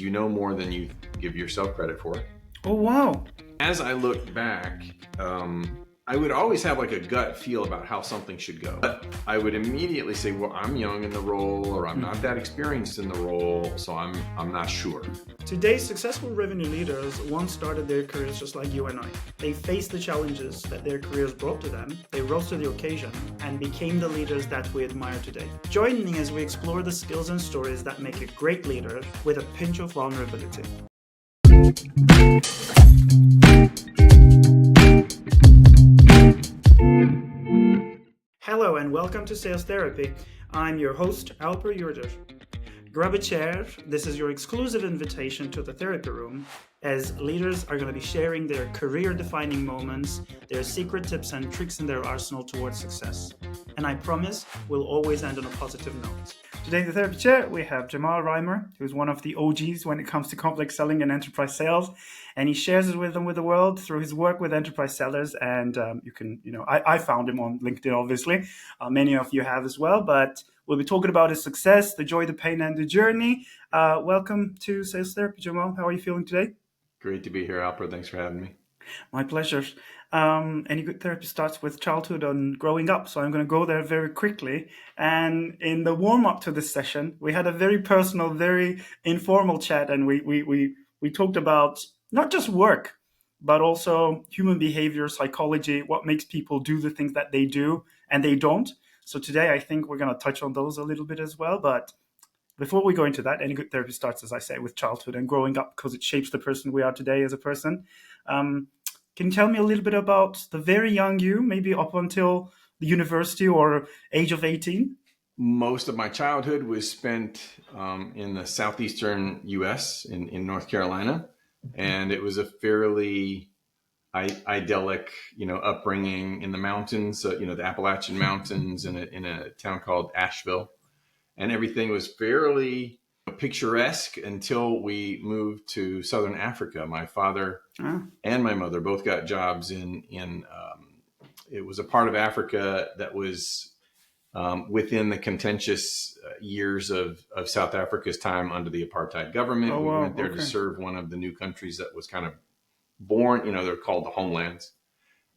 you know more than you give yourself credit for. Oh, wow. As I look back, I would always have like a gut feel about how something should go. But I would immediately say, well, I'm young in the role, or I'm not that experienced in the role, so I'm not sure. Today's successful revenue leaders once started their careers just like you and I. They faced the challenges that their careers brought to them, they rose to the occasion, and became the leaders that we admire today. Join me as we explore the skills and stories that make a great leader with a pinch of vulnerability. Hello and welcome to Sales Therapy. I'm your host, Alper Yurder. Grab a chair. This is your exclusive invitation to the therapy room, as leaders are going to be sharing their career-defining moments, their secret tips and tricks in their arsenal towards success. And I promise we'll always end on a positive note. Today in the therapy chair, we have Jamal Reimer, who's one of the OGs when it comes to complex selling and enterprise sales. And he shares his wisdom with the world through his work with enterprise sellers. And I found him on LinkedIn, obviously. Many of you have as well, but we'll be talking about his success, the joy, the pain, and the journey. Welcome to Sales Therapy, Jamal. How are you feeling today? Great to be here, Alper. Thanks for having me. My pleasure. Any good therapy starts with childhood and growing up, so I'm going to go there very quickly. And in the warm-up to this session, we had a very personal, very informal chat, and we talked about not just work, but also human behavior, psychology, what makes people do the things that they do and they don't. So today, I think we're going to touch on those a little bit as well. But before we go into that, any good therapy starts, as I say, with childhood and growing up, because it shapes the person we are today as a person. Can you tell me a little bit about the very young you, maybe up until the university or age of 18? Most of my childhood was spent in the southeastern U.S. in North Carolina, and it was a fairly idyllic, upbringing in the mountains, the Appalachian Mountains, in a town called Asheville, and everything was fairly picturesque until we moved to Southern Africa. My father and my mother both got jobs in it was a part of Africa that was within the contentious years of South Africa's time under the apartheid government. We went there to serve one of the new countries that was kind of born, they're called the homelands.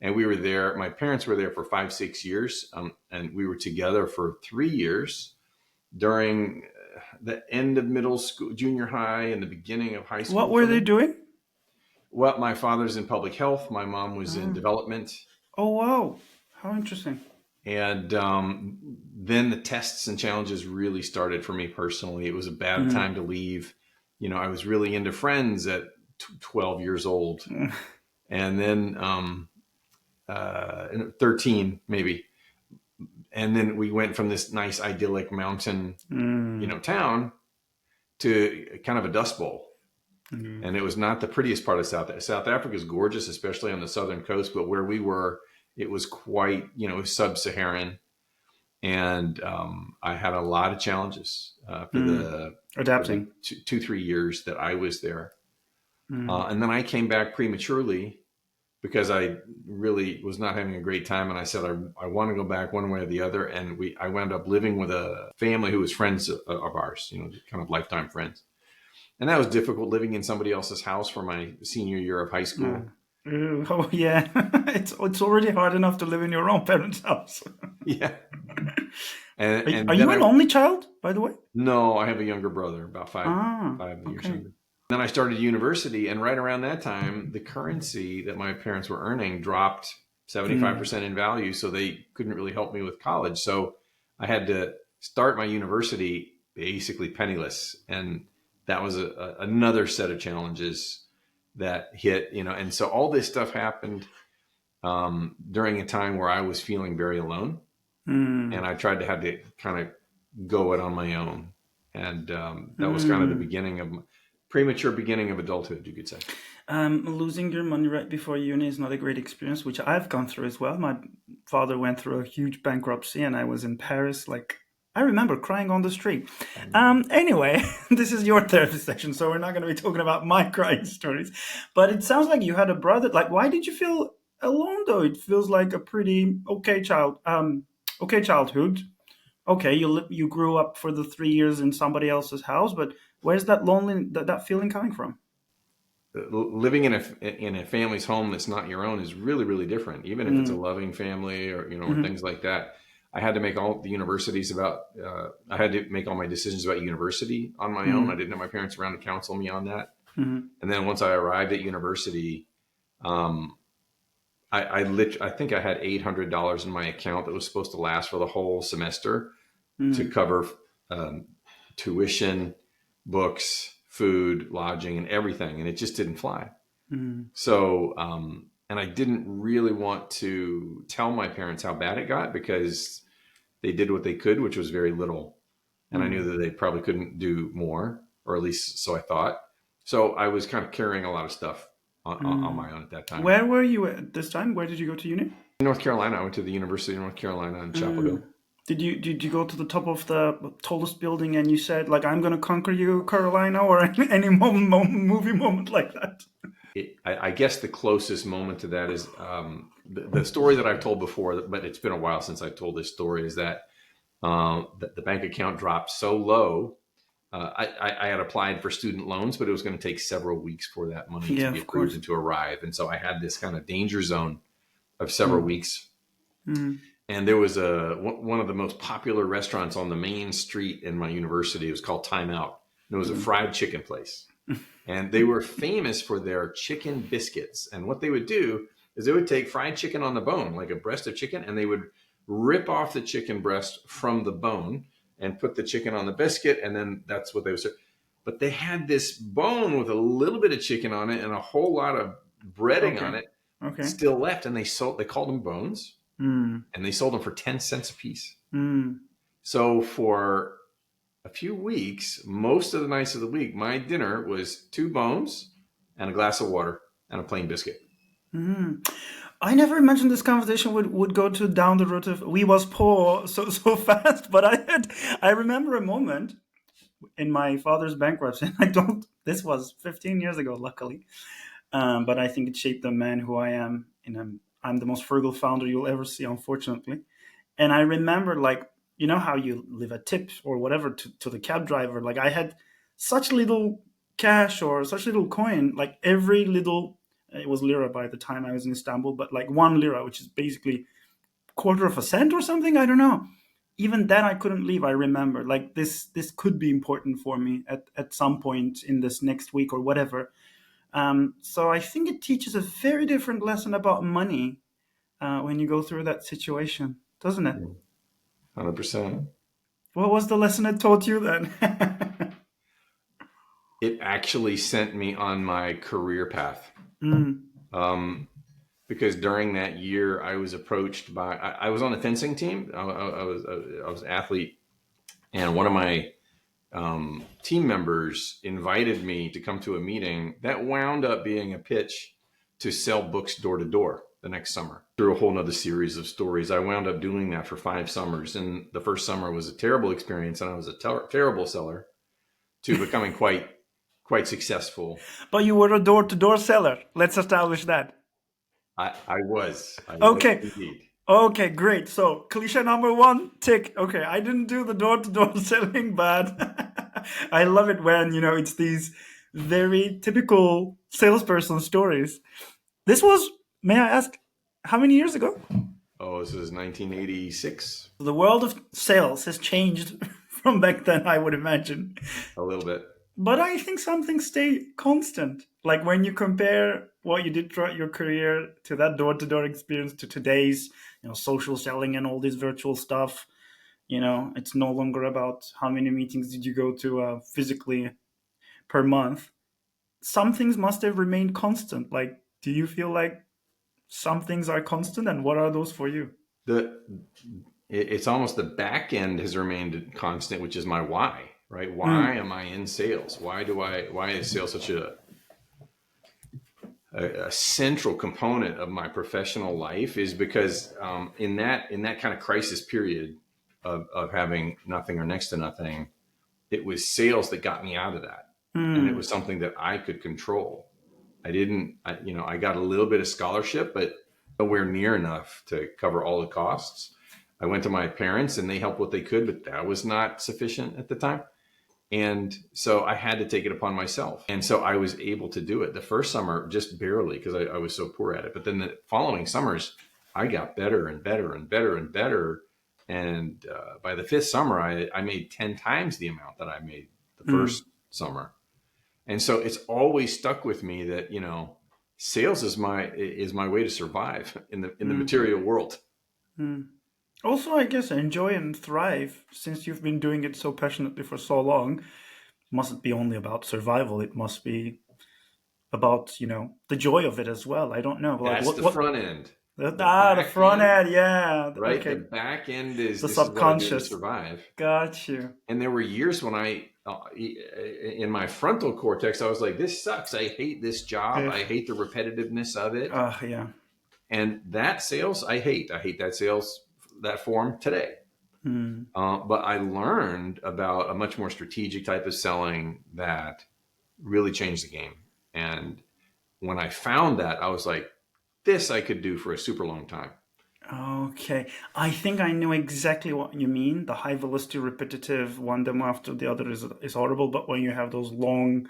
And we were there, my parents were there for 5-6 years, and we were together for 3 years during the end of middle school, junior high, and the beginning of high school. What were they doing? Well, my father's in public health. My mom was in development. Oh, wow. How interesting. And then the tests and challenges really started for me personally. It was a bad time to leave. I was really into Friends at 12 years old. And then 13 maybe. And then we went from this nice idyllic mountain, town to kind of a dust bowl. And it was not the prettiest part of South Africa is gorgeous, especially on the southern coast. But where we were, it was quite, it was sub-Saharan. And I had a lot of challenges for the adapting 2-3 years that I was there. And then I came back prematurely because I really was not having a great time. And I said, I want to go back one way or the other. And I wound up living with a family who was friends of ours, kind of lifetime friends. And that was difficult, living in somebody else's house for my senior year of high school. Oh, yeah. It's already hard enough to live in your own parents' house. Yeah. And are you an only child, by the way? No, I have a younger brother, about 5 years younger. Then I started university, and right around that time, the currency that my parents were earning dropped 75% in value, so they couldn't really help me with college. So I had to start my university basically penniless, and that was another set of challenges that hit, and so all this stuff happened during a time where I was feeling very alone, and I tried to have to kind of go it on my own, and that was kind of the premature beginning of adulthood, you could say. Losing your money right before uni is not a great experience, which I've gone through as well. My father went through a huge bankruptcy, and I was in Paris, I remember crying on the street. Anyway, this is your therapy session, so we're not going to be talking about my crying stories. But it sounds like you had a brother. Why did you feel alone, though? It feels like a pretty okay childhood. Okay, you grew up for the 3 years in somebody else's house, but Where's that lonely that feeling coming from? Living in a family's home that's not your own is really, really different, even if it's a Mm, loving family, or or mm-hmm, things like that. I had to make all the universities about I had to make all my decisions about university on my own. I mm, didn't have my parents around to counsel me on that. mm, And then once I arrived at university, um, I think I had $800 in my account that was supposed to last for the whole semester to mm, cover um, tuition, books, food, lodging, and everything, and it just didn't fly. mm, So, and I didn't really want to tell my parents how bad it got, because they did what they could, which was very little. And I knew mm, that they probably couldn't do more, or at least so I thought. So I was kind of carrying a lot of stuff on mm. my own at that time. Where were you at this time? Where did you go to uni? In North Carolina, I went to the University of North Carolina in Chapel Mm. Hill. Did you go to the top of the tallest building and you said like I'm gonna conquer you, Carolina, or any movie moment like that? I guess the closest moment to that is the story that I've told before, but it's been a while since I've told this story, is that the bank account dropped so low. I had applied for student loans, but it was going to take several weeks for that money to Yeah, be of approved course. and to arrive. And so I had this kind of danger zone of several Mm, weeks. mm, And there was one of the most popular restaurants on the main street in my university. It was called Time Out. And it was a mm. fried chicken place. And they were famous for their chicken biscuits. And what they would do is they would take fried chicken on the bone, like a breast of chicken, and they would rip off the chicken breast from the bone and put the chicken on the biscuit. And then that's what they would serve. But they had this bone with a little bit of chicken on it and a whole lot of breading on Okay. it Okay. still left. And they called them bones, Mm, and they sold them for 10 cents a piece. mm, So for a few weeks, most of the nights of the week, my dinner was 2 bones and a glass of water and a plain biscuit. mm. I never imagined this conversation would go to down the road of we was poor so fast, but I remember a moment in my father's bankruptcy. I don't. This was 15 years ago, luckily, but I think it shaped the man who I am. And I'm the most frugal founder you'll ever see, unfortunately. And I remember, like, you know how you leave a tip or whatever to the cab driver. Like, I had such little cash or such little coin. Like every little, it was lira by the time I was in Istanbul, but like 1 lira, which is basically quarter of a cent or something. I don't know. Even then, I couldn't leave. I remember, like this could be important for me at some point in this next week or whatever. So I think it teaches a very different lesson about money when you go through that situation, doesn't it? 100%. What was the lesson it taught you then? It actually sent me on my career path. Mm, Um, because during that year, I was approached by, I was on the fencing team. I was an athlete, and one of my team members invited me to come to a meeting that wound up being a pitch to sell books door to door the next summer. Through a whole nother series of stories, I wound up doing that for 5 summers. And the first summer was a terrible experience, and I was a terrible seller, to becoming quite successful. but you were a door-to-door seller. Let's establish that. I was Okay. indeed. Okay, great. So, cliche number one, tick. Okay, I didn't do the door-to-door selling, but I love it when, it's these very typical salesperson stories. This was, may I ask, how many years ago? Oh, this is 1986, The world of sales has changed from back then, I would imagine. a little bit. But I think some things stay constant. Like when you compare what you did throughout your career to that door-to-door experience to today's, social selling and all this virtual stuff. It's no longer about how many meetings did you go to physically per month. Some things must have remained constant. Like, do you feel like some things are constant, and what are those for you? The it's almost the back end has remained constant, which is my why, right? Why Mm, am I in sales? Why is sales such a central component of my professional life? Is because in that kind of crisis period of having nothing or next to nothing, it was sales that got me out of that. And it mm, was something that I could control. I got a little bit of scholarship, but nowhere near enough to cover all the costs. I went to my parents and they helped what they could, but that was not sufficient at the time. And so I had to take it upon myself. And so I was able to do it the first summer, just barely, because I was so poor at it. But then the following summers, I got better and better and better and better. And by the fifth summer, I made 10 times the amount that I made the Mm, first summer. And so it's always stuck with me that, sales is my way to survive in the mm, material world. mm. Also, I guess enjoy and thrive since you've been doing it so passionately for so long. Mustn't be only about survival. It must be about, the joy of it as well. I don't know. Like That's what, the what, front end. The the back front end, end. Yeah. right? The Okay. back end is The this is what I do to subconscious. survive. Got you. And there were years when in my frontal cortex, I was like, this sucks. I hate this job. I Ugh. hate the repetitiveness of it. Yeah. And that sales, I hate. I hate that sales, that form today. Mm. But I learned about a much more strategic type of selling that really changed the game. And when I found that, I was like, this I could do for a super long time. Okay. I think I know exactly what you mean. The high velocity repetitive one demo after the other is horrible, but when you have those long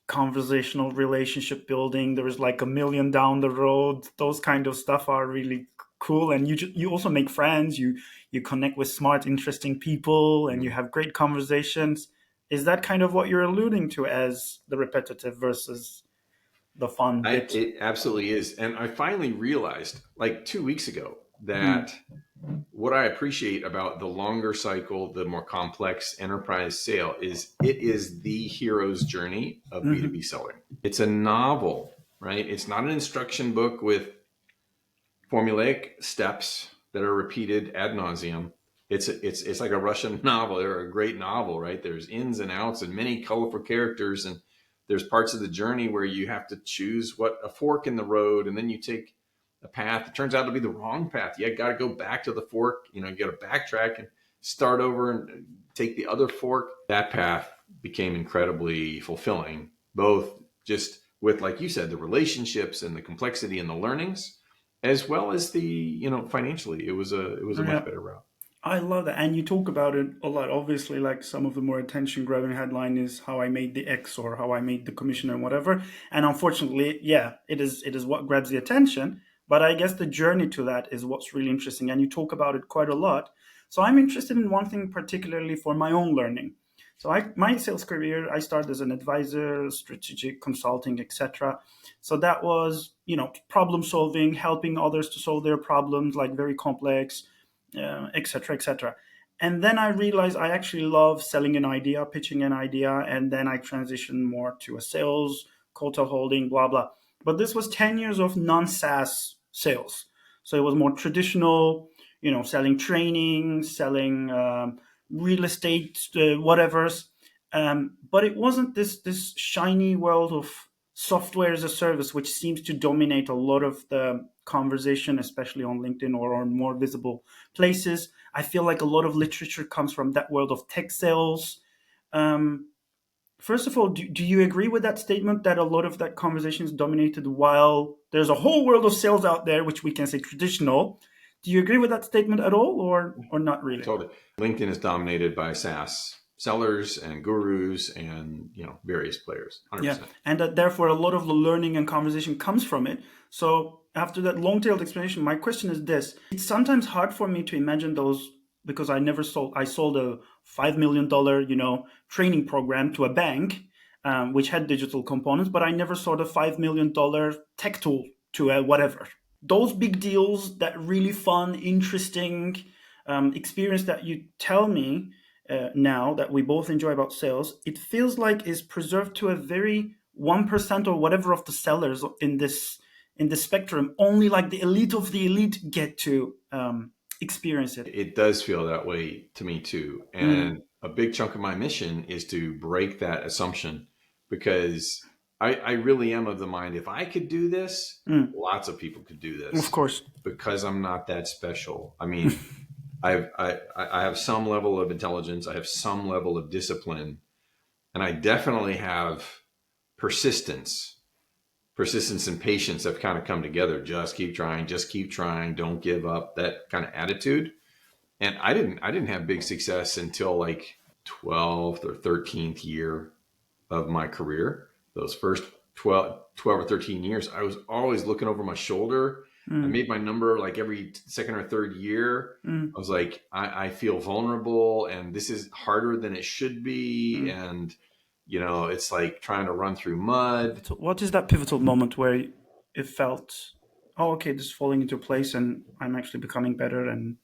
conversational relationship building, there's like a million down the road, those kind of stuff are really cool, and you also make friends, you connect with smart interesting people, and you Mhm. have great conversations. Is that kind of what you're alluding to as the repetitive versus the fun bit? It absolutely is. And I finally realized like 2 weeks ago Mm, that what I appreciate about the longer cycle, the more complex enterprise sale is it is the hero's journey of B2B mhm. selling. It's a novel, right? It's not an instruction book with formulaic steps that are repeated ad nauseum. It's like a Russian novel or a great novel, right? There's ins and outs and many colorful characters, and there's parts of the journey where you have to choose what a fork in the road, and then you take a path. It turns out to be the wrong path. You got to go back to the fork. You got to backtrack and start over and take the other fork. That path became incredibly fulfilling, both just with, like you said, the relationships and the complexity and the learnings, as well as the financially. It was a much Yeah. better route. I love that. And you talk about it a lot. Obviously, like some of the more attention grabbing headline is how I made the X or how I made the commission and whatever. And unfortunately, yeah, it is what grabs the attention. But I guess the journey to that is what's really interesting. And you talk about it quite a lot. So I'm interested in one thing particularly for my own learning. So my sales career, I started as an advisor, strategic consulting, etc. So that was, problem solving, helping others to solve their problems, like very complex, etc., etc. And then I realized I actually love selling an idea, pitching an idea, and then I transitioned more to a sales, quota holding, blah blah. But this was 10 years of non-SaaS sales, so it was more traditional, selling training, selling real estate, whatever's. But it wasn't this shiny world of software as a service, which seems to dominate a lot of the conversation, especially on LinkedIn or on more visible places. I feel like a lot of literature comes from that world of tech sales. Um, First of all, do you agree with that statement that a lot of that conversation is dominated while there's a whole world of sales out there, which we can say traditional? Do you agree with that statement at all, or not really? Totally. LinkedIn is dominated by SaaS sellers and gurus and various players. Yeah, 100%. and that therefore a lot of the learning and conversation comes from it. So after that long-tailed explanation, my question is this: it's sometimes hard for me to imagine those because I never sold. I sold a $5 million, training program to a bank, which had digital components, but I never sold a $5 million tech tool to a whatever. Those big deals, that really fun, interesting experience that you tell me now that we both enjoy about sales, it feels like is preserved to a very 1% or whatever of the sellers in this spectrum. Only like the elite of the elite get to experience it. It does feel that way to me too. Mm, And a big chunk of my mission is to break that assumption, because I really am of the mind, if I could do this, mm, lots of people could do of this, course. because I'm not that special. I mean, I have some level of intelligence, I have some level of discipline, and I definitely have persistence. Persistence and patience have kind of come together. Just keep trying, don't give up, that kind of attitude. And I didn't have big success until like 12th or 13th year of my career. Those first 12 or 13 years, I was always looking over my shoulder. I made my number like every second or third year. I was like, I feel vulnerable and this is harder than it should be. And, it's like trying to run through mud. What is that pivotal moment where it felt, oh, okay, this is falling into place and I'm actually becoming better and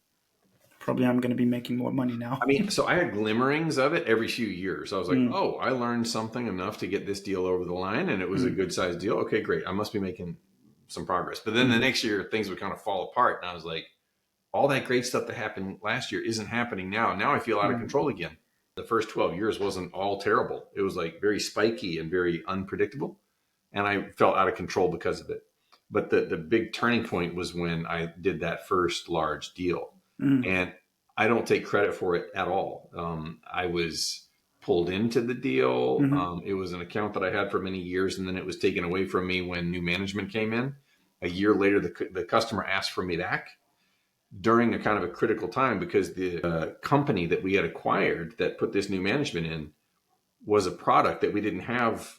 probably I'm going to be making more money now? I mean, so I had glimmerings of it every few years. I was like, oh, I learned something enough to get this deal over the line and it was a good sized deal. Okay, great. I must be making some progress. But then the next year things would kind of fall apart. And I was like, all that great stuff that happened last year isn't happening now. Now I feel out of control again. The first 12 years wasn't all terrible. It was like very spiky and very unpredictable. And I felt out of control because of it. But the big turning point was when I did that first large deal. And I don't take credit for it at all. I was pulled into the deal. It was an account that I had for many years, and then it was taken away from me when new management came in. A year later, the customer asked for me back during a kind of a critical time because the company that we had acquired that put this new management in was a product that we didn't have.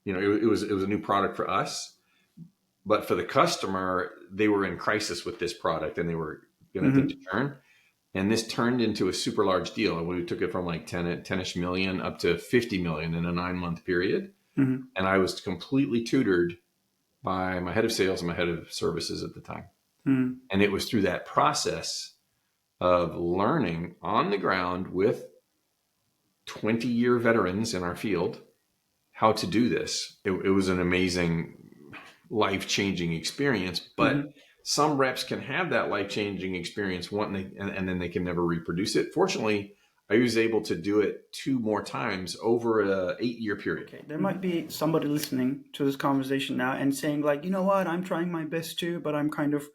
It was a new product for us, but for the customer, they were in crisis with this product and they were going to take a turn. And this turned into a super large deal. And we took it from like 10-ish million up to 50 million in a 9-month period. And I was completely tutored by my head of sales and my head of services at the time. And it was through that process of learning on the ground with 20-year veterans in our field how to do this. It was an amazing, life-changing experience. But some reps can have that life-changing experience and then they can never reproduce it. Fortunately, I was able to do it 2 more times over a 8-year period. Okay, there might be somebody listening to this conversation now and saying like, you know what, I'm trying my best too, but I'm kind of,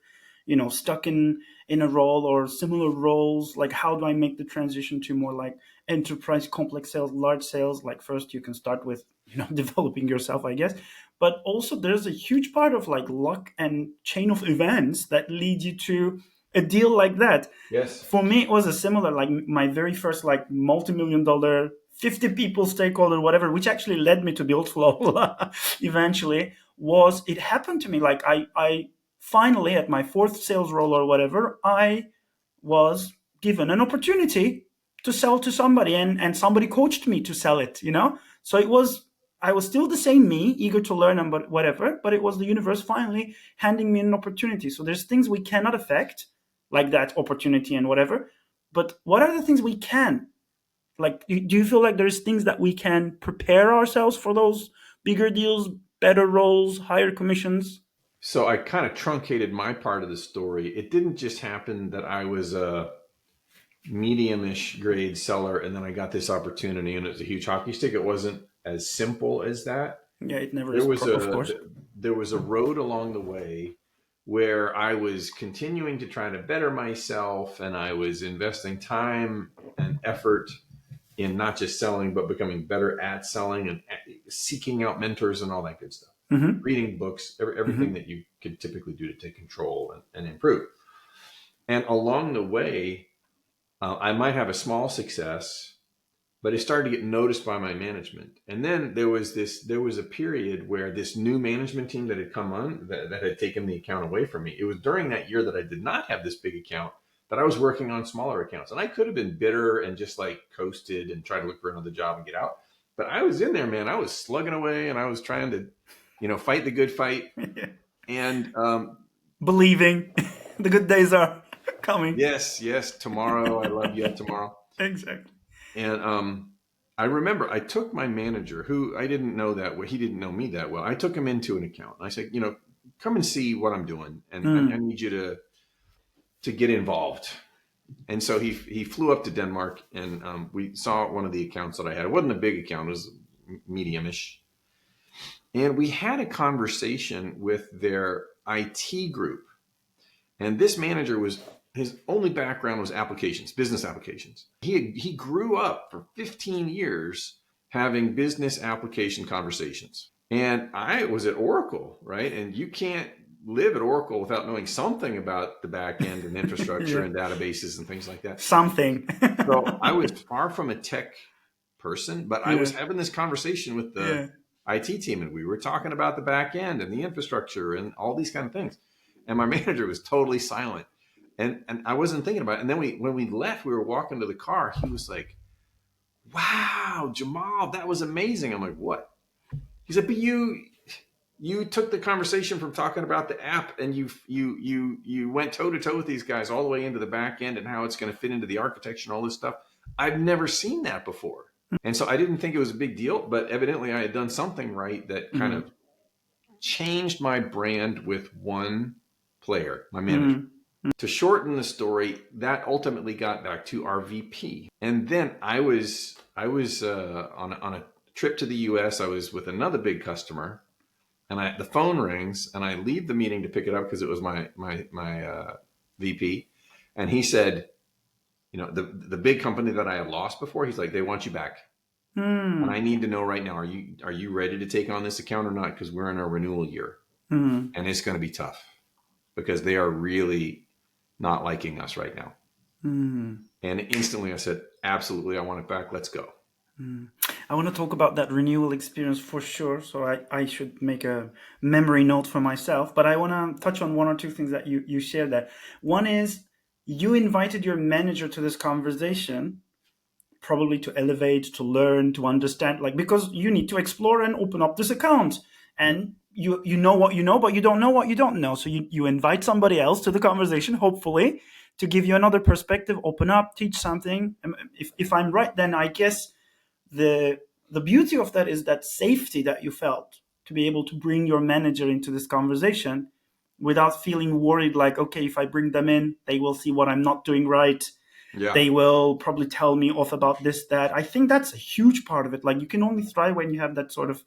stuck in a role or similar roles. Like, how do I make the transition to more like enterprise, complex sales, large sales? Like, first you can start with, developing yourself, I guess. But also there's a huge part of like luck and chain of events that lead you to a deal like that. Yes. For me, it was a similar, like my very first like multi-million-dollar, 50 people stakeholder, whatever, which actually led me to BuildFlow eventually, it happened to me. Like I finally at my 4th sales role or whatever, I was given an opportunity to sell to somebody and somebody coached me to sell it, So I was still the same me, eager to learn and whatever, but it was the universe finally handing me an opportunity. So there's things we cannot affect, like that opportunity and whatever. But what are the things we can? Like, do you feel like there's things that we can prepare ourselves for those bigger deals, better roles, higher commissions? So I kind of truncated my part of the story. It didn't just happen that I was a medium-ish grade seller and then I got this opportunity and it was a huge hockey stick. It wasn't as simple as that. Yeah, it never is, of course. There was a road along the way where I was continuing to try to better myself and I was investing time and effort in not just selling, but becoming better at selling and seeking out mentors and all that good stuff. Reading books, everything that you could typically do to take control and improve. And along the way, I might have a small success, but it started to get noticed by my management. And then there was a period where this new management team that had come on that had taken the account away from me. It was during that year that I did not have this big account that I was working on smaller accounts. And I could have been bitter and just like coasted and tried to look for another job and get out. But I was in there, man. I was slugging away and I was trying to, fight the good fight. And believing the good days are coming. Yes. Tomorrow. I love you tomorrow. Exactly. And I remember I took my manager, who I didn't know that well. He didn't know me that well. I took him into an account. I said, come and see what I'm doing. And I need you to get involved. And so he flew up to Denmark and we saw one of the accounts that I had. It wasn't a big account. It was medium-ish. And we had a conversation with their IT group. And this manager his only background was applications, business applications. He grew up for 15 years having business application conversations. And I was at Oracle, right? And you can't live at Oracle without knowing something about the back end and infrastructure Yeah. and databases and things like that. Something. So I was far from a tech person, but I Yeah. was having this conversation with the Yeah. IT team, and we were talking about the back end and the infrastructure and all these kind of things. And my manager was totally silent, and I wasn't thinking about it. And then when we left, we were walking to the car. He was like, "Wow, Jamal, that was amazing." I'm like, "What?" He said, "But you took the conversation from talking about the app, and you went toe to toe with these guys all the way into the back end and how it's going to fit into the architecture and all this stuff. I've never seen that before." And so I didn't think it was a big deal, but evidently I had done something right that kind of changed my brand with one player, my manager. To shorten the story, that ultimately got back to our VP. And then I was on a trip to the US. I was with another big customer, and the phone rings, and I leave the meeting to pick it up because it was my VP, and he said, the big company that I had lost before, he's like, they want you back, and I need to know right now, are you ready to take on this account or not? Because we're in our renewal year, and it's going to be tough because they are really not liking us right now. And instantly I said, absolutely, I want it back. Let's go. I want to talk about that renewal experience for sure. So I should make a memory note for myself. But I want to touch on one or two things that you shared there. One is you invited your manager to this conversation, probably to elevate, to learn, to understand, like, because you need to explore and open up this account. And you know what you know, but you don't know what you don't know. So you invite somebody else to the conversation, hopefully, to give you another perspective, open up, teach something. If I'm right, then I guess the beauty of that is that safety that you felt to be able to bring your manager into this conversation without feeling worried, like, okay, if I bring them in, they will see what I'm not doing right. Yeah. They will probably tell me off about this, that. I think that's a huge part of it. Like, you can only thrive when you have that sort of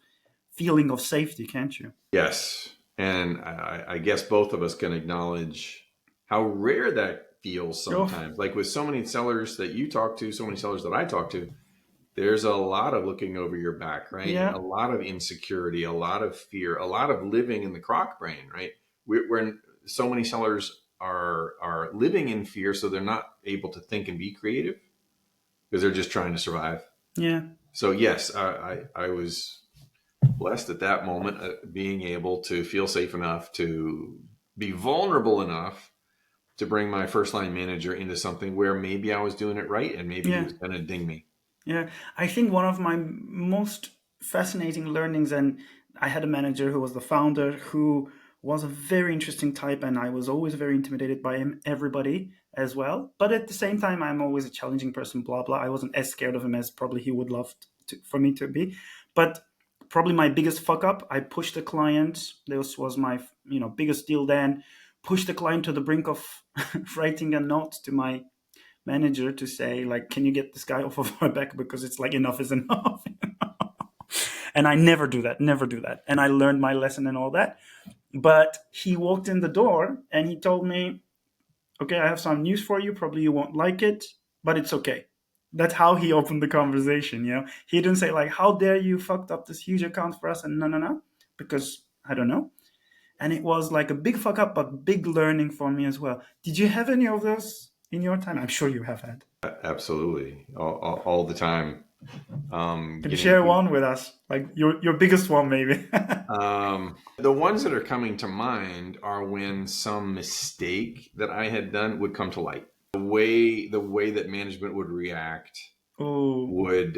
feeling of safety, can't you? Yes. And I guess both of us can acknowledge how rare that feels sometimes. Like with so many sellers that you talk to, so many sellers that I talk to, there's a lot of looking over your back, right? Yeah. A lot of insecurity, a lot of fear, a lot of living in the croc brain, right? We're so many sellers are living in fear, so they're not able to think and be creative because they're just trying to survive. Yeah. So yes, I was blessed at that moment, being able to feel safe enough to be vulnerable enough to bring my first line manager into something where maybe I was doing it right and maybe he was going to ding me. Yeah, I think one of my most fascinating learnings, and I had a manager who was the founder, who was a very interesting type, and I was always very intimidated by him, everybody as well. But at the same time, I'm always a challenging person, blah, blah. I wasn't as scared of him as probably he would love for me to be. But probably my biggest fuck up, I pushed the client. This was my biggest deal then. Pushed the client to the brink of writing a note to my manager to say, like, can you get this guy off of my back, because it's like enough is enough. And I never do that. And I learned my lesson and all that. But he walked in the door and he told me, okay, I have some news for you. Probably you won't like it, but it's okay. That's how he opened the conversation. He didn't say, like, how dare you fucked up this huge account for us, and no, because I don't know. And it was like a big fuck up, but big learning for me as well. Did you have any of those in your time? I'm sure you have had. Absolutely. All the time. Can you share one with us? Like your biggest one, maybe? The ones that are coming to mind are when some mistake that I had done would come to light. The way that management would react would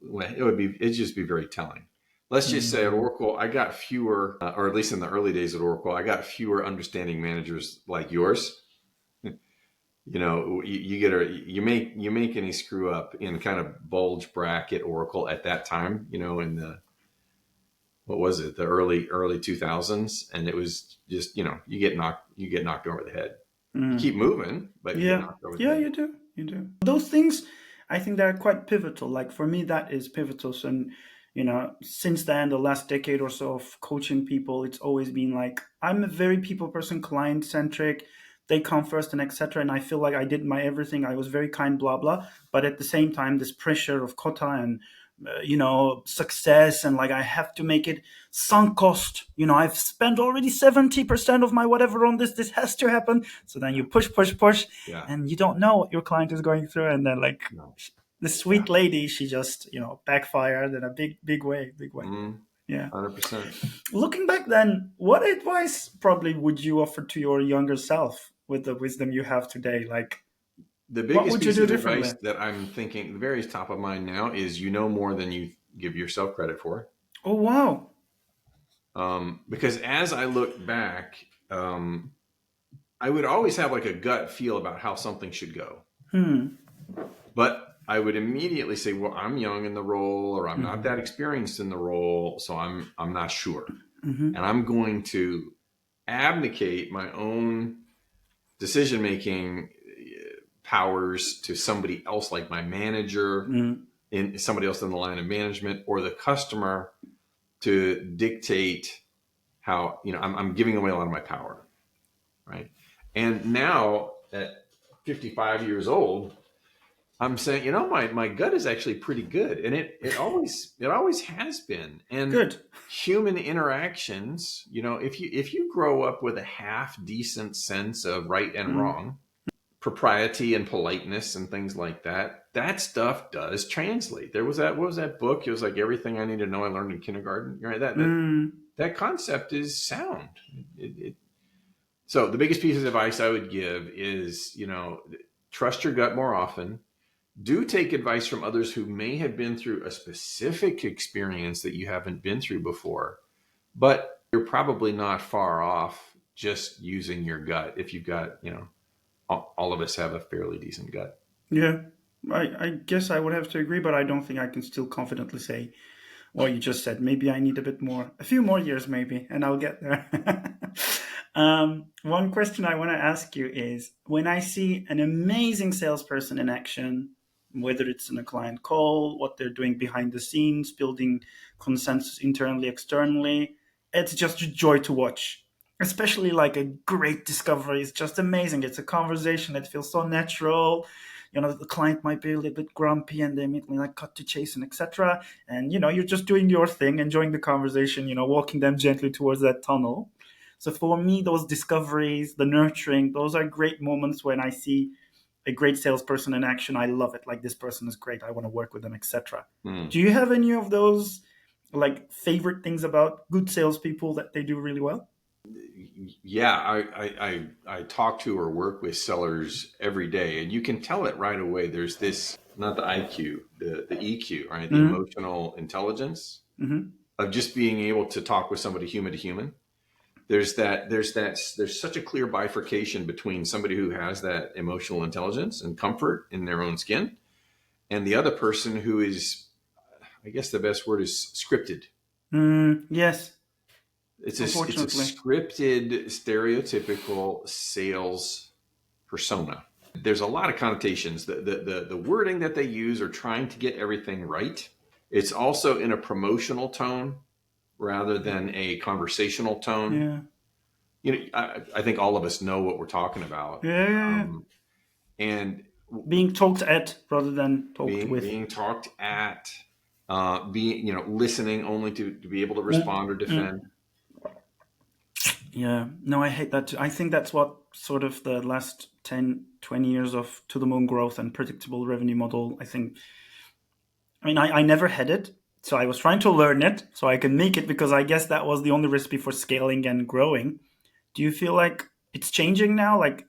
it'd just be very telling. Let's just say at Oracle, I got fewer, or at least in the early days at Oracle, I got fewer understanding managers like yours. You make any screw up in kind of bulge bracket Oracle at that time, in the, what was it, the early 2000s, and it was just, you get knocked over the head. You keep moving, but you get knocked over the head. Yeah, you do. Those things, I think they're quite pivotal. Like for me, that is pivotal. And since then, the last decade or so of coaching people, it's always been like, I'm a very people person, client centric. They come first and etc. And I feel like I did my everything. I was very kind, blah, blah. But at the same time, this pressure of quota and success, and like I have to make it sunk cost. I've spent already 70% of my whatever on this. This has to happen. So then you push, Yeah. and you don't know what your client is going through, and then like No. the sweet lady, she just backfired in a big way. Yeah. 100%. Looking back then, what advice probably would you offer to your younger self with the wisdom you have today? Like, The what biggest would you piece do of advice differently? that I'm thinking, the very top of mind now, is you know more than you give yourself credit for. Oh, wow. Because as I look back, I would always have like a gut feel about how something should go. But I would immediately say, well, I'm young in the role, or I'm not that experienced in the role, so I'm not sure. And I'm going to abdicate my own decision making powers to somebody else, like my manager, in somebody else in the line of management, or the customer, to dictate how, I'm giving away a lot of my power, right? And now at 55 years old, I'm saying, my gut is actually pretty good, and it always has been. And Good. human interactions, if you grow up with a half decent sense of right and wrong, propriety and politeness and things like that, that stuff does translate. What was that book? It was like Everything I Need to Know I Learned in Kindergarten. Right? That concept is sound. So the biggest piece of advice I would give is, trust your gut more often. Do take advice from others who may have been through a specific experience that you haven't been through before, but you're probably not far off just using your gut. If you've got, all of us have a fairly decent gut. Yeah. I guess I would have to agree, but I don't think I can still confidently say what you just said. Maybe I need a few more years maybe, and I'll get there. One question I want to ask you is, when I see an amazing salesperson in action, whether it's in a client call, what they're doing behind the scenes, building consensus internally, externally, it's just a joy to watch. Especially like a great discovery is just amazing. It's a conversation that feels so natural. The client might be a little bit grumpy and they immediately like cut to chase and etc. And you're just doing your thing, enjoying the conversation, walking them gently towards that tunnel. So for me, those discoveries, the nurturing, those are great moments when I see a great salesperson in action. I love it. Like, this person is great. I want to work with them, etc. Do you have any of those like favorite things about good salespeople that they do really well? Yeah, I talk to or work with sellers every day, and you can tell it right away. There's this, not the IQ, the EQ, right? The emotional intelligence of just being able to talk with somebody human to human. There's such a clear bifurcation between somebody who has that emotional intelligence and comfort in their own skin, and the other person who is, I guess the best word is scripted. Yes. It's a scripted, stereotypical sales persona. There's a lot of connotations. The wording that they use are trying to get everything right. It's also in a promotional tone rather than a conversational tone. Yeah. I think all of us know what we're talking about. Yeah. And being talked at rather than talked with. Being talked at, listening only to be able to respond or defend. Yeah, no, I hate that too. I think that's what sort of the last 10, 20 years of to the moon growth and predictable revenue model, I never had it. So I was trying to learn it so I can make it, because I guess that was the only recipe for scaling and growing. Do you feel like it's changing now? Like,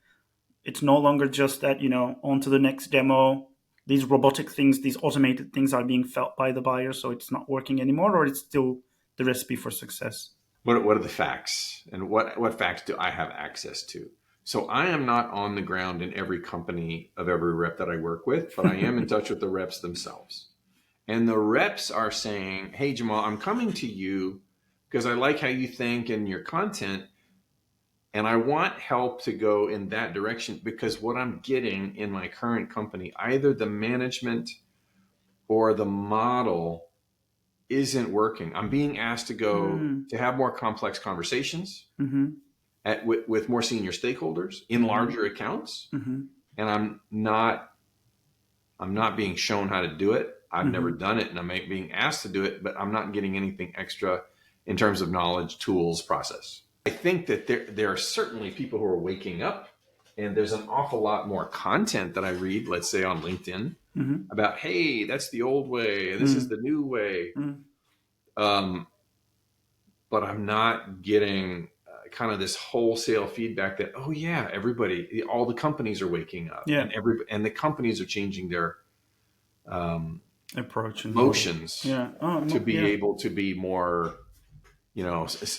it's no longer just that, on to the next demo. These robotic things, these automated things are being felt by the buyer, so it's not working anymore, or it's still the recipe for success? What are the facts, and what facts do I have access to? So I am not on the ground in every company of every rep that I work with, but I am in touch with the reps themselves. And the reps are saying, hey, Jamal, I'm coming to you because I like how you think and your content, and I want help to go in that direction, because what I'm getting in my current company, either the management or the model isn't working. I'm being asked to go to have more complex conversations with more senior stakeholders in larger accounts, and I'm not being shown how to do it. I've never done it, and I'm being asked to do it, but I'm not getting anything extra in terms of knowledge, tools, process. I think that there are certainly people who are waking up, and there's an awful lot more content that I read, let's say on LinkedIn, about, hey, that's the old way, and this is the new way. But I'm not getting kind of this wholesale feedback that, oh yeah, everybody, all the companies are waking up, and the companies are changing their approach and motions to be yeah. able to be more,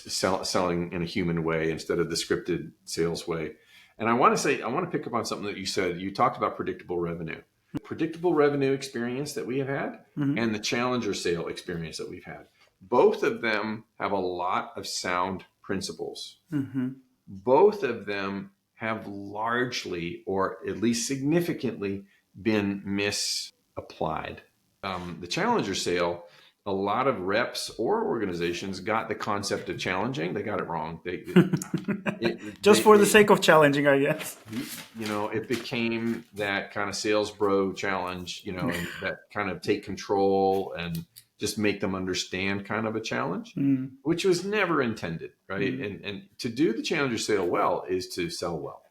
selling in a human way instead of the scripted sales way. And I want to pick up on something that you said. You talked about predictable revenue experience that we have had, and the challenger sale experience that we've had. Both of them have a lot of sound principles. Both of them have largely, or at least significantly, been misapplied. The challenger sale, a lot of reps or organizations got the concept of challenging. They got it wrong. Just for the sake of challenging, I guess. It became that kind of sales bro challenge, and that kind of take control and just make them understand kind of a challenge, which was never intended, right? And to do the challenger sale well is to sell well.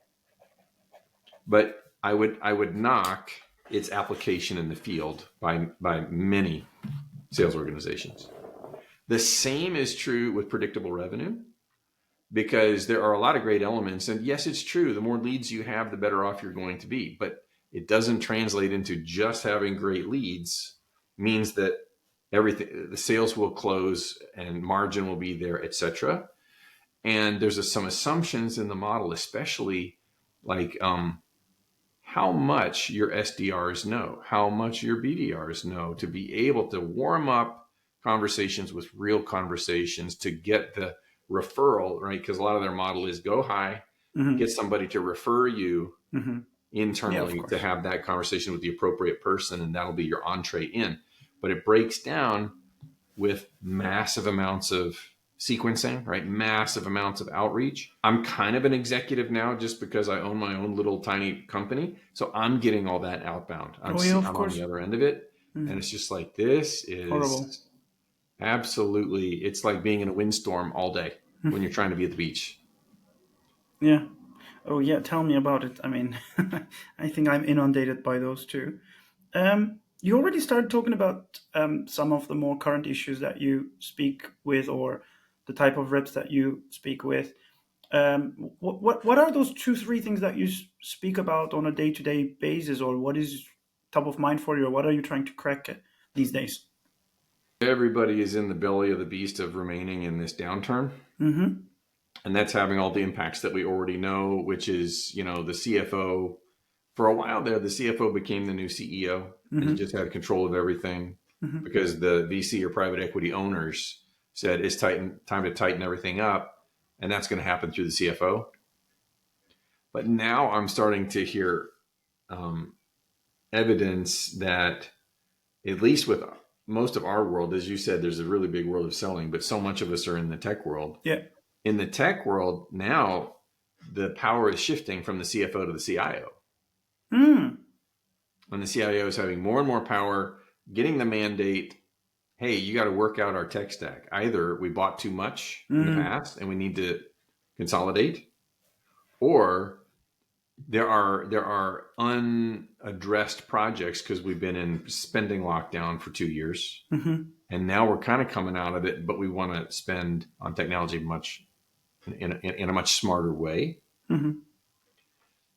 But I would knock its application in the field by many sales organizations. The same is true with predictable revenue, because there are a lot of great elements. And yes, it's true, the more leads you have, the better off you're going to be. But it doesn't translate into just having great leads means that everything, the sales will close and margin will be there, etc. And there's some assumptions in the model, especially like how much your SDRs know, how much your BDRs know, to be able to warm up conversations with real conversations to get the referral, right? Because a lot of their model is go high, get somebody to refer you internally to have that conversation with the appropriate person, and that'll be your entree in. But it breaks down with massive amounts of sequencing, right? Massive amounts of outreach. I'm kind of an executive now just because I own my own little tiny company. So I'm getting all that outbound. I'm on the other end of it. And it's just like, this is horrible. Absolutely. It's like being in a windstorm all day when you're trying to be at the beach. Yeah. Oh yeah. Tell me about it. I mean, I think I'm inundated by those too. You already started talking about some of the more current issues that you speak with, or the type of reps that you speak with. What are those 2-3 things that you speak about on a day-to-day basis, or what is top of mind for you, or what are you trying to crack these days? Everybody is in the belly of the beast of remaining in this downturn. And that's having all the impacts that we already know, which is, the CFO. For a while there, the CFO became the new CEO, and he just had control of everything because the VC or private equity owners said it's time to tighten everything up, and that's going to happen through the CFO. But now I'm starting to hear evidence that, at least with most of our world, as you said, there's a really big world of selling, but so much of us are in the tech world. Yeah. In the tech world now, the power is shifting from the CFO to the CIO. And the CIO is having more and more power, getting the mandate, hey, you got to work out our tech stack. Either we bought too much in the past and we need to consolidate, or there are unaddressed projects because we've been in spending lockdown for 2 years. And now we're kind of coming out of it, but we want to spend on technology in a much smarter way.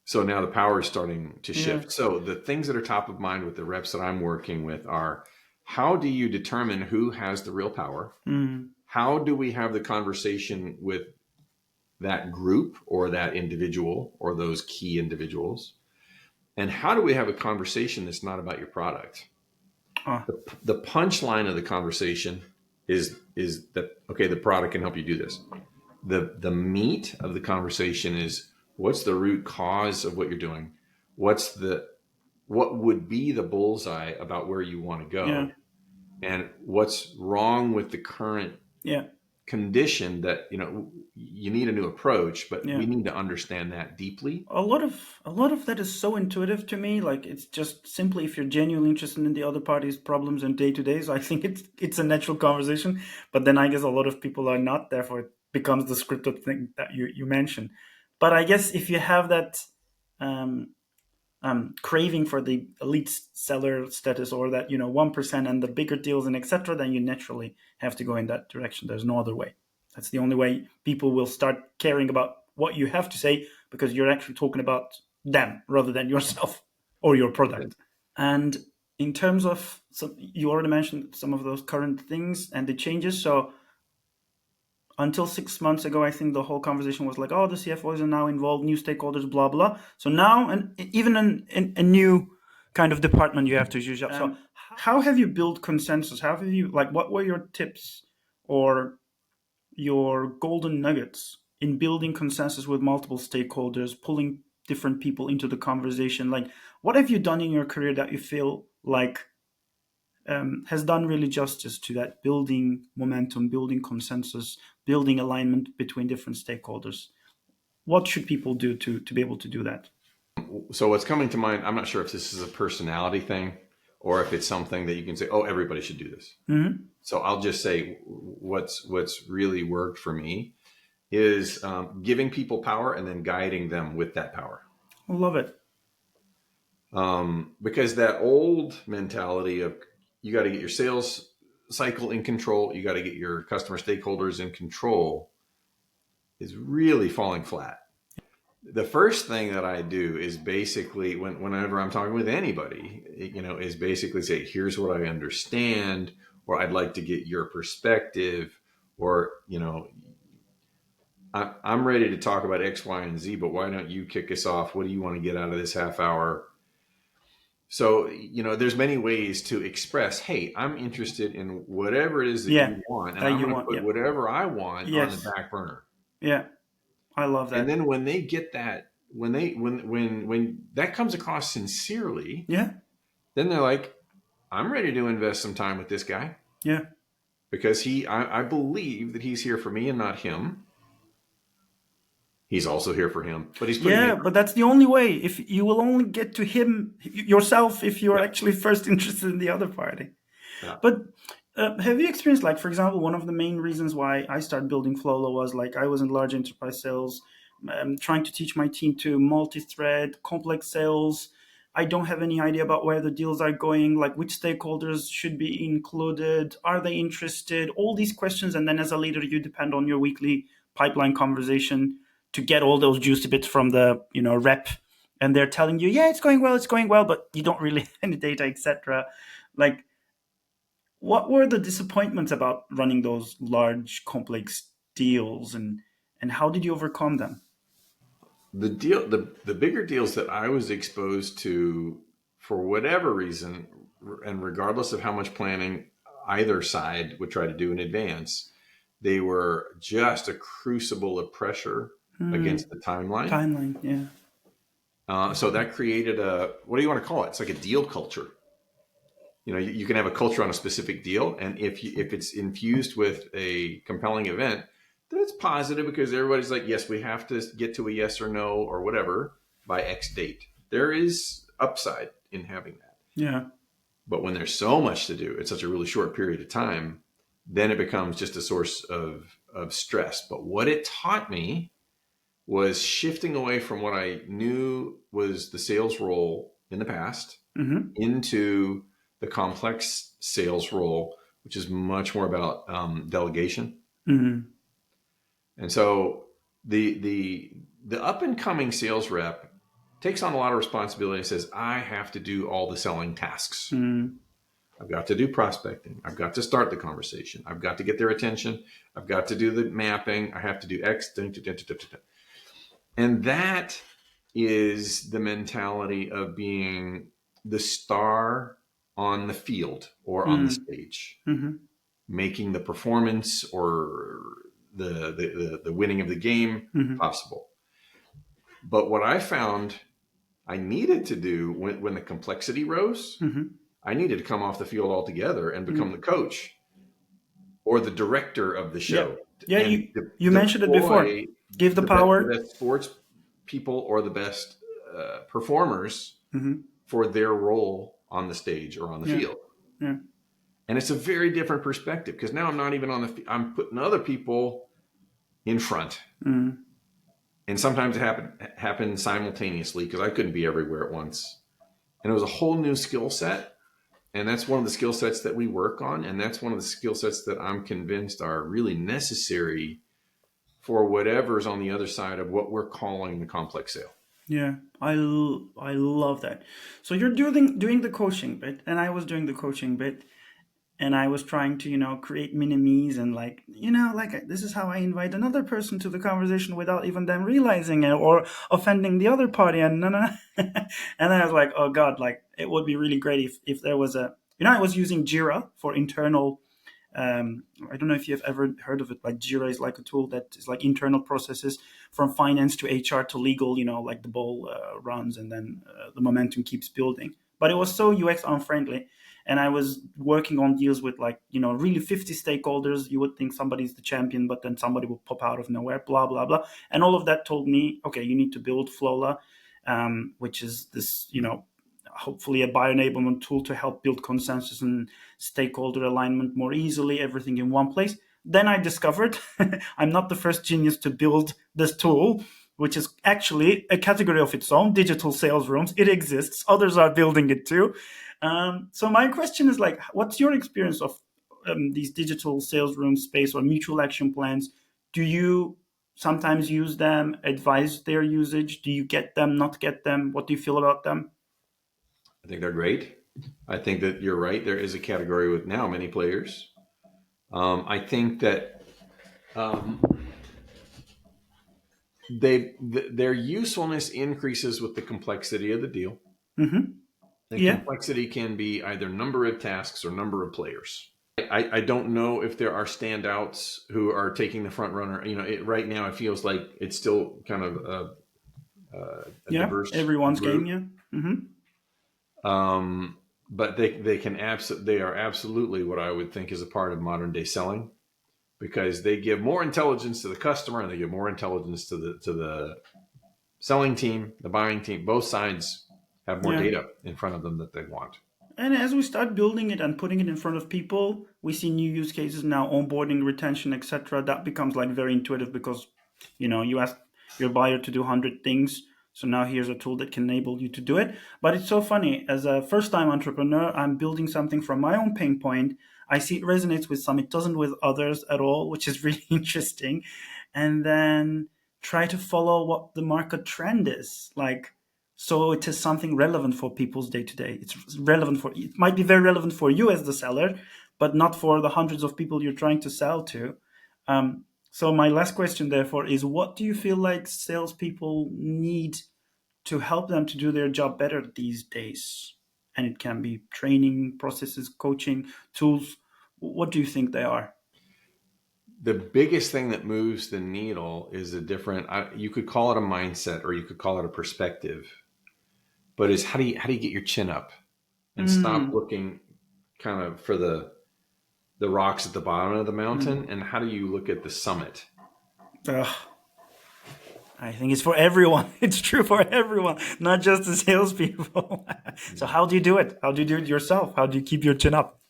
So now the power is starting to shift. Yeah. So the things that are top of mind with the reps that I'm working with are, how do you determine who has the real power? How do we have the conversation with that group or that individual or those key individuals? And how do we have a conversation that's not about your product? The punchline of the conversation is that, okay, the product can help you do this. The meat of the conversation is, what's the root cause of what you're doing? What would be the bullseye about where you want to go? Yeah. And what's wrong with the current conditioned that, you need a new approach, but Yeah. we need to understand that deeply. A lot of that is so intuitive to me. Like it's just simply if you're genuinely interested in the other party's problems and day to day. So I think it's a natural conversation. But then I guess a lot of people are not. Therefore, it becomes the scripted thing that you mentioned. But I guess if you have that um, craving for the elite seller status or that 1% and the bigger deals and etc., then you naturally have to go in that direction. There's no other way. That's the only way people will start caring about what you have to say, because you're actually talking about them rather than yourself or your product. And in terms of, so you already mentioned some of those current things and the changes. So until 6 months ago, I think the whole conversation was like, oh, the CFOs are now involved, new stakeholders, blah, blah. So now, and even in a new kind of department, you have to use up. So how have you built consensus? How have you, like, what were your tips or your golden nuggets in building consensus with multiple stakeholders, pulling different people into the conversation? Like, what have you done in your career that you feel like has done really justice to that, building momentum, building consensus, building alignment between different stakeholders? What should people do to be able to do that? So what's coming to mind, I'm not sure if this is a personality thing or if it's something that you can say, oh, everybody should do this. Mm-hmm. So I'll just say what's really worked for me is giving people power and then guiding them with that power. I love it. Because that old mentality of you got to get your sales cycle in control, you got to get your customer stakeholders in control, is really falling flat. The first thing that I do is basically whenever I'm talking with anybody, is basically say, here's what I understand, or I'd like to get your perspective, or, I'm ready to talk about X, Y, and Z, but why don't you kick us off? What do you want to get out of this half hour? So, there's many ways to express, hey, I'm interested in whatever it is that you want, and I'm going to put whatever I want on the back burner. Yeah. I love that. And then when they get that, when that comes across sincerely, yeah, then they're like, I'm ready to invest some time with this guy. Yeah. Because I believe that he's here for me and not him. He's also here for him, but he's putting but that's the only way. If you will only get to him yourself if you're actually first interested in the other party. Yeah. But have you experienced, like, for example, one of the main reasons why I started building Flowlo was like I was in large enterprise sales, trying to teach my team to multi-thread, complex sales. I don't have any idea about where the deals are going, like which stakeholders should be included, are they interested, all these questions. And then as a leader, you depend on your weekly pipeline conversation to get all those juicy bits from the rep, and they're telling you, yeah, it's going well, but you don't really have any data, etc. Like, what were the disappointments about running those large, complex deals, and how did you overcome them? The bigger deals that I was exposed to, for whatever reason, and regardless of how much planning either side would try to do in advance, they were just a crucible of pressure against the timeline. Yeah. So that created what do you want to call it? It's like a deal culture. You can have a culture on a specific deal, and if it's infused with a compelling event, that's positive because everybody's like, yes, we have to get to a yes or no or whatever by X date. There is upside in having that. Yeah. But when there's so much to do, it's such a really short period of time, then it becomes just a source of stress. But what it taught me was shifting away from what I knew was the sales role in the past into the complex sales role, which is much more about delegation. And so the up and coming sales rep takes on a lot of responsibility and says, I have to do all the selling tasks. I've got to do prospecting. I've got to start the conversation. I've got to get their attention. I've got to do the mapping. I have to do X. And that is the mentality of being the star on the field or on the stage, making the performance or the winning of the game possible. But what I found I needed to do when the complexity rose, I needed to come off the field altogether and become the coach or the director of the Yeah. show, Yeah. and You mentioned it before. deploy Give the the power. best sports people or the best performers Hmm. for their role on the stage or on the Yeah. field. Yeah. And it's a very different perspective because now I'm not even on the, I'm putting other people in front. Mm. And sometimes it happened simultaneously because I couldn't be everywhere at once. And it was a whole new skill set. And that's one of the skill sets that we work on. And that's one of the skill sets that I'm convinced are really necessary for whatever's on the other side of what we're calling the complex sale. Yeah, I love that. So you're doing the coaching bit, and I was doing the coaching bit, and I was trying to create mini me's and like this is how I invite another person to the conversation without even them realizing it or offending the other party, and no. And I was like, oh God, like it would be really great if there was a I was using Jira for internal. I don't know if you've ever heard of it. Like Jira is like a tool that is like internal processes from finance to HR to legal. Like the ball runs and then the momentum keeps building. But it was so UX unfriendly, and I was working on deals with like really 50 stakeholders. You would think somebody's the champion, but then somebody will pop out of nowhere. Blah blah blah, and all of that told me, okay, you need to build Flowla, which is this hopefully a bio-enablement tool to help build consensus and stakeholder alignment more easily, everything in one place. Then I discovered I'm not the first genius to build this tool, which is actually a category of its own, digital sales rooms. It exists. Others are building it too. So my question is like, what's your experience of these digital sales room space or mutual action plans? Do you sometimes use them, advise their usage? Do you get them, not get them? What do you feel about them? I think they're great. I think that you're right. There is a category with now many players. I think that um, their usefulness increases with the complexity of the deal. Mm-hmm. And Yeah. complexity can be either number of tasks or number of players. I don't know if there are standouts who are taking the front runner. Right now it feels like it's still kind of a Yeah. diverse Everyone's game. group. Yeah. Mm-hmm. But they are absolutely what I would think is a part of modern day selling, because they give more intelligence to the customer and they give more intelligence to the selling team, the buying team. Both sides have more Yeah. data in front of them that they want. And as we start building it and putting it in front of people, we see new use cases now, onboarding, retention, etc. That becomes like very intuitive because, you ask your buyer to do 100 things. So now here's a tool that can enable you to do it. But it's so funny. As a first-time entrepreneur, I'm building something from my own pain point. I see it resonates with some, it doesn't with others at all, which is really interesting. And then try to follow what the market trend is. Like, so it is something relevant for people's day to day. It's relevant for, it might be very relevant for you as the seller, but not for the hundreds of people you're trying to sell to. So my last question, therefore, is what do you feel like salespeople need to help them to do their job better these days? And it can be training, processes, coaching, tools. What do you think they are? The biggest thing that moves the needle is you could call it a mindset or you could call it a perspective, but is how do you get your chin up and stop Mm, looking kind of for the rocks at the bottom of the mountain, and how do you look at the summit? ugh, I think it's for everyone. It's true for everyone, not just the salespeople. So how do you do it? How do you do it yourself? How do you keep your chin up?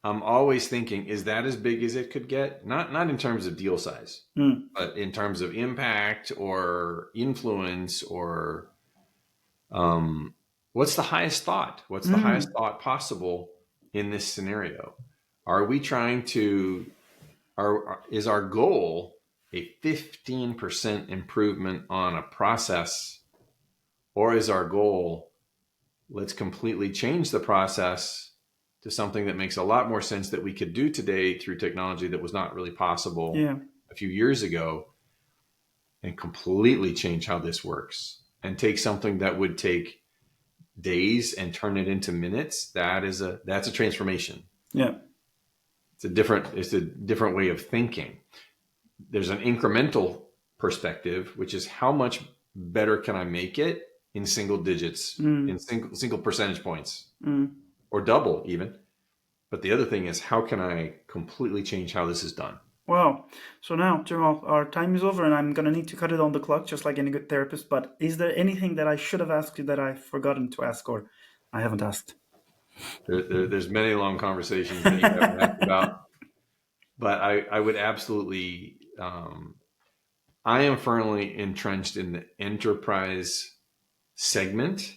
I'm always thinking, is that as big as it could get? Not in terms of deal size, Mm, but in terms of impact or influence or what's the highest thought? What's the highest mm, thought possible in this scenario? Are we trying to, is our goal a 15% improvement on a process, or is our goal, let's completely change the process to something that makes a lot more sense that we could do today through technology that was not really possible yeah, a few years ago, and completely change how this works and take something that would take days and turn it into minutes. That's a transformation. yeah, It's a different way of thinking. There's an incremental perspective, which is how much better can I make it in single digits, in mm, single percentage points, mm, or double even. But the other thing is, how can I completely change how this is done? Wow. So now, Jamal, our time is over and I'm going to need to cut it on the clock, just like any good therapist. But is there anything that I should have asked you that I've forgotten to ask or I haven't asked? There's many long conversations that you haven't asked about, but I would absolutely, I am firmly entrenched in the enterprise segment.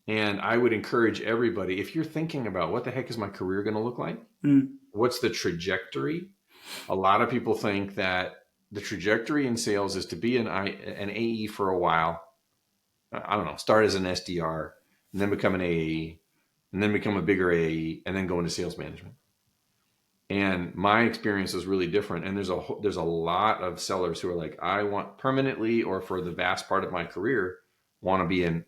And I would encourage everybody, if you're thinking about what the heck is my career going to look like? Mm, What's the trajectory? A lot of people think that the trajectory in sales is to be an AE for a while. I don't know, start as an SDR and then become an AE and then become a bigger AE and then go into sales management. And my experience is really different. And there's a lot of sellers who are like, I want permanently or for the vast part of my career, want to be an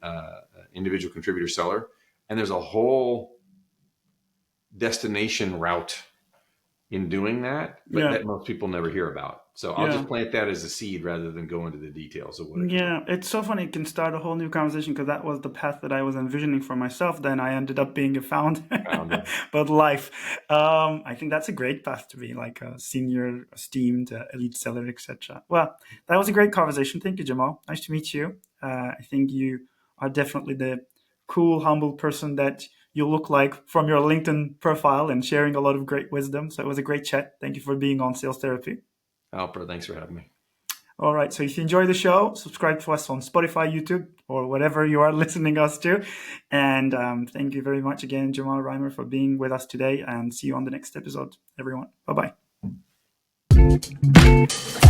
individual contributor seller. And there's a whole destination route in doing that, but yeah. that most people never hear about. So I'll Yeah. just plant that as a seed rather than go into the details of what it can look Yeah, it's so funny. It can start a whole new conversation because that was the path that I was envisioning for myself. Then I ended up being a founder, like. but life. I think that's a great path to be like a senior, esteemed, elite seller, etc. Well, that was a great conversation. Thank you, Jamal. Nice to meet you. I think you are definitely the cool, humble person that you look like from your LinkedIn profile and sharing a lot of great wisdom. So it was a great chat. Thank you for being on Sales Therapy. Alper, thanks for having me. All right. So if you enjoy the show, subscribe to us on Spotify, YouTube, or whatever you are listening us to. And thank you very much again, Jamal Reimer, for being with us today. And see you on the next episode, everyone. Bye bye.